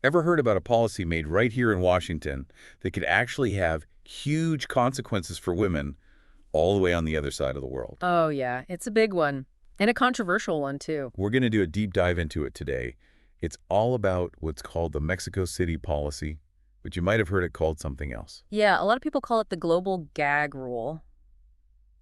Ever heard about a policy made right here in Washington that could actually have huge consequences for women all the way on the other side of the world? Oh, yeah, it's a big one. And a controversial one, too. We're going to do a deep dive into it today. It's all about what's called the Mexico City policy, but you might have heard it called something else. Yeah, a lot of people call it the global gag rule.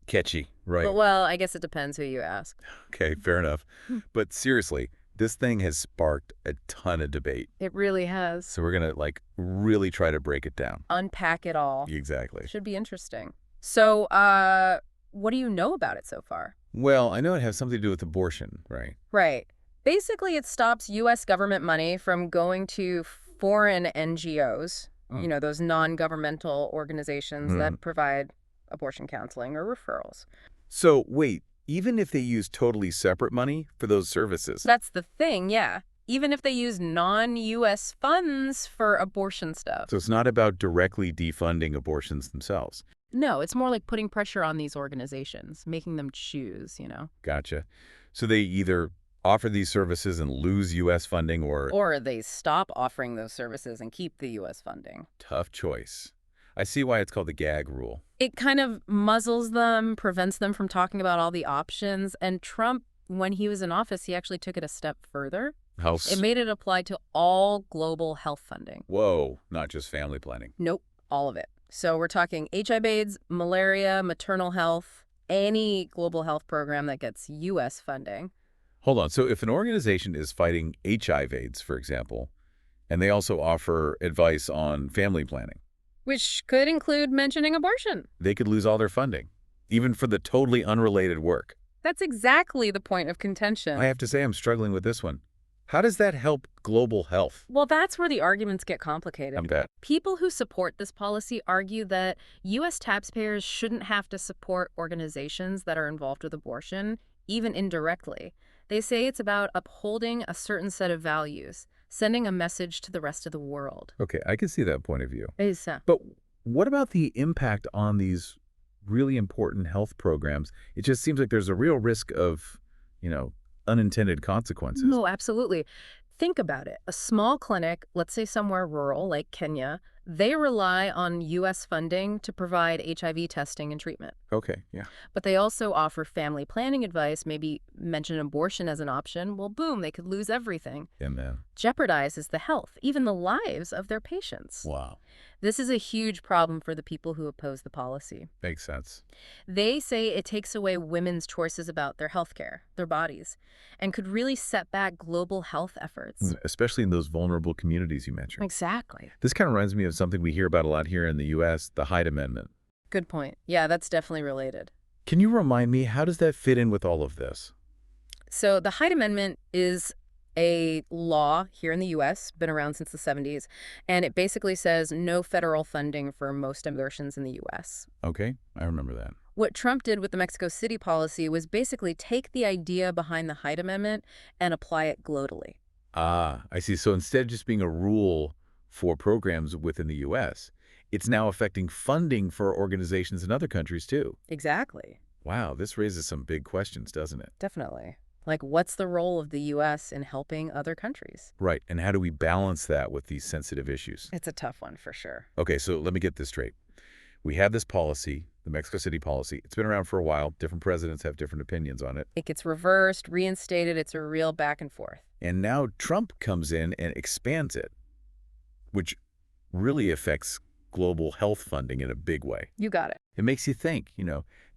Catchy, right? But, well, I guess it depends who you ask. Okay, fair enough. But seriously, this thing has sparked a ton of debate. It really has. So we're going to really try to break it down. Unpack it all. Exactly. Should be interesting. So, what do you know about it so far? Well, I know it has something to do with abortion, right? Right. Basically, it stops U.S. government money from going to foreign NGOs, those non-governmental organizations that provide abortion counseling or referrals. So wait, even if they use totally separate money for those services? That's the thing, yeah. Even if they use non-U.S. funds for abortion stuff. So it's not about directly defunding abortions themselves. No, it's more like putting pressure on these organizations, making them choose. Gotcha. So they either offer these services and lose U.S. funding or... Or they stop offering those services and keep the U.S. funding. Tough choice. I see why it's called the gag rule. It kind of muzzles them, prevents them from talking about all the options. And Trump, when he was in office, he actually took it a step further. It made it apply to all global health funding. Whoa, not just family planning. Nope, all of it. So we're talking HIV/AIDS, malaria, maternal health, any global health program that gets U.S. funding. Hold on. So if an organization is fighting HIV/AIDS, for example, and they also offer advice on family planning, Which could include mentioning abortion. they could lose all their funding, even for the totally unrelated work. That's exactly the point of contention. I have to say I'm struggling with this one. How does that help global health? Well, that's where the arguments get complicated. I bet. People who support this policy argue that U.S. taxpayers shouldn't have to support organizations that are involved with abortion, even indirectly. They say it's about upholding a certain set of values, sending a message to the rest of the world. Okay, I can see that point of view. Is But what about the impact on these really important health programs? It just seems like there's a real risk of, unintended consequences. No, absolutely. Think about it. A small clinic, let's say somewhere rural like Kenya, they rely on U.S. funding to provide HIV testing and treatment. Okay, yeah. But they also offer family planning advice, maybe mention abortion as an option. Well, boom, they could lose everything. Yeah, man. Jeopardizes the health, even the lives of their patients. Wow. This is a huge problem for the people who oppose the policy. Makes sense. They say it takes away women's choices about their health care, their bodies, and could really set back global health efforts. Especially in those vulnerable communities you mentioned. Exactly. This kind of reminds me of something we hear about a lot here in the U.S., the Hyde Amendment. Good point. Yeah, that's definitely related. Can you remind me, how does that fit in with all of this? So the Hyde Amendment is a law here in the U.S., been around since the 70s, and it basically says no federal funding for most abortions in the U.S. Okay, I remember that. What Trump did with the Mexico City policy was basically take the idea behind the Hyde Amendment and apply it globally. Ah, I see. So instead of just being a rule for programs within the U.S., it's now affecting funding for organizations in other countries too. Exactly. Wow, this raises some big questions, doesn't it? Definitely. Like, what's the role of the U.S. in helping other countries? Right, and how do we balance that with these sensitive issues? It's a tough one for sure. Okay, so let me get this straight. We have this policy, the Mexico City policy. It's been around for a while. Different presidents have different opinions on it. It gets reversed, reinstated. It's a real back and forth. And now Trump comes in and expands it, which really affects global health funding in a big way. You got it. It makes you think,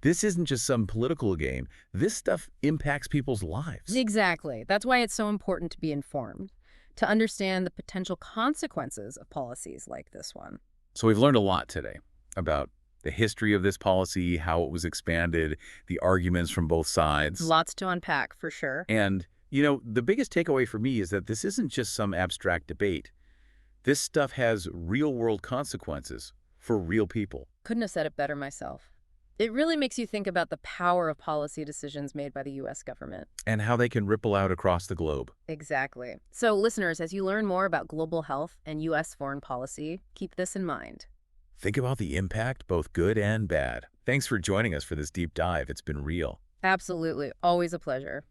this isn't just some political game. This stuff impacts people's lives. Exactly. That's why it's so important to be informed, to understand the potential consequences of policies like this one. So we've learned a lot today about the history of this policy, how it was expanded, the arguments from both sides. Lots to unpack, for sure. And, the biggest takeaway for me is that this isn't just some abstract debate. This stuff has real-world consequences for real people. Couldn't have said it better myself. It really makes you think about the power of policy decisions made by the U.S. government. And how they can ripple out across the globe. Exactly. So, listeners, as you learn more about global health and U.S. foreign policy, keep this in mind. Think about the impact, both good and bad. Thanks for joining us for this deep dive. It's been real. Absolutely. Always a pleasure.